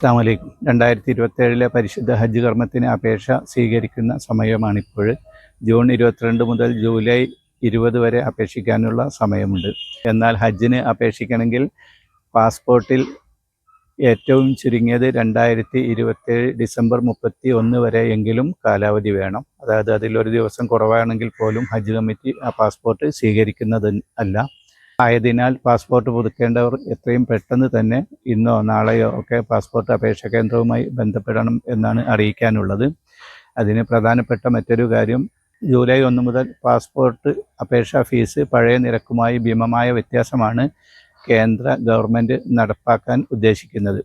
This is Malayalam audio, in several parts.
അസ്സലാമു അലൈക്കും. 2027 പരിശുദ്ധ ഹജ്ജ് കർമ്മത്തിന് അപേക്ഷ സ്വീകരിക്കുന്ന സമയമാണിപ്പോൾ. ജൂൺ 22 മുതൽ ജൂലൈ 20 വരെ അപേക്ഷിക്കാനുള്ള സമയമുണ്ട്. എന്നാൽ ഹജ്ജിന് അപേക്ഷിക്കണമെങ്കിൽ പാസ്പോർട്ടിൽ ഏറ്റവും ചുരുങ്ങിയത് 2027 ഡിസംബർ 31 വരെ എങ്കിലും കാലാവധി വേണം. അതായത് അതിലൊരു ദിവസം കുറവാണെങ്കിൽ പോലും ഹജ്ജ് കമ്മിറ്റി ആ പാസ്പോർട്ട് സ്വീകരിക്കുന്നത് അല്ല. ആയതിനാൽ പാസ്പോർട്ട് പുതുക്കേണ്ടവർ എത്രയും പെട്ടെന്ന് തന്നെ ഇന്നോ നാളെയോ ഒക്കെ പാസ്പോർട്ട് അപേക്ഷാ കേന്ദ്രവുമായി ബന്ധപ്പെടണം എന്നാണ് അറിയിക്കാനുള്ളത്. അതിന് പ്രധാനപ്പെട്ട മറ്റൊരു കാര്യം, ജൂലൈ 1 മുതൽ പാസ്പോർട്ട് അപേക്ഷാ ഫീസ് പഴയ നിരക്കുമായി ഭീമമായ വ്യത്യാസമാണ് കേന്ദ്ര ഗവൺമെൻറ് നടപ്പാക്കാൻ ഉദ്ദേശിക്കുന്നത്.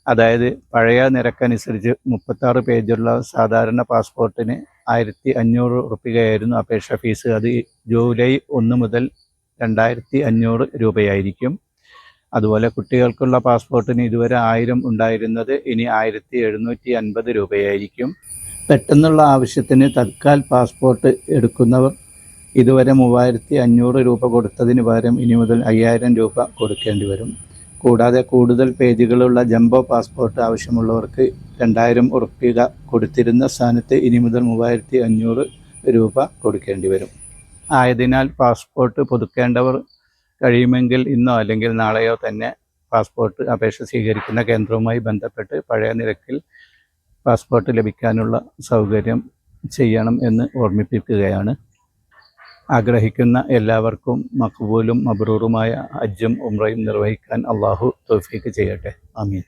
അതായത് പഴയ നിരക്കനുസരിച്ച് 36 പേജുള്ള സാധാരണ പാസ്പോർട്ടിന് 1500 റുപ്പികയായിരുന്നു അപേക്ഷാ ഫീസ്. അത് ജൂലൈ 1 മുതൽ 2500 രൂപയായിരിക്കും. അതുപോലെ കുട്ടികൾക്കുള്ള പാസ്പോർട്ടിന് ഇതുവരെ 1000 ഉണ്ടായിരുന്നത് ഇനി 1750 രൂപയായിരിക്കും. പെട്ടെന്നുള്ള ആവശ്യത്തിന് തത്കാൽ പാസ്പോർട്ട് എടുക്കുന്നവർ ഇതുവരെ 3500 രൂപ കൊടുത്തതിന് പകരം ഇനി മുതൽ 5000 രൂപ കൊടുക്കേണ്ടി വരും. കൂടാതെ കൂടുതൽ പേജുകളുള്ള ജംബോ പാസ്പോർട്ട് ആവശ്യമുള്ളവർക്ക് 2000 ഉറുപ്പിക കൊടുത്തിരുന്ന സ്ഥാനത്ത് ഇനി മുതൽ 3500 രൂപ കൊടുക്കേണ്ടി വരും. ആയതിനാൽ പാസ്പോർട്ട് പുതുക്കേണ്ടവർ കഴിയുമെങ്കിൽ ഇന്നോ അല്ലെങ്കിൽ നാളെയോ തന്നെ പാസ്പോർട്ട് അപേക്ഷ സ്വീകരിക്കുന്ന കേന്ദ്രവുമായി ബന്ധപ്പെട്ട് പഴയ നിരക്കിൽ പാസ്പോർട്ട് ലഭിക്കാനുള്ള സൗകര്യം ചെയ്യണം എന്ന് ഓർമ്മിപ്പിക്കുകയാണ്. ആഗ്രഹിക്കുന്ന എല്ലാവർക്കും മഖ്ബൂലും മബ്രൂറുമായ ഹജ്ജും ഉംറയും നിർവഹിക്കാൻ അള്ളാഹു തൗഫീഖ് ചെയ്യട്ടെ. ആമീൻ.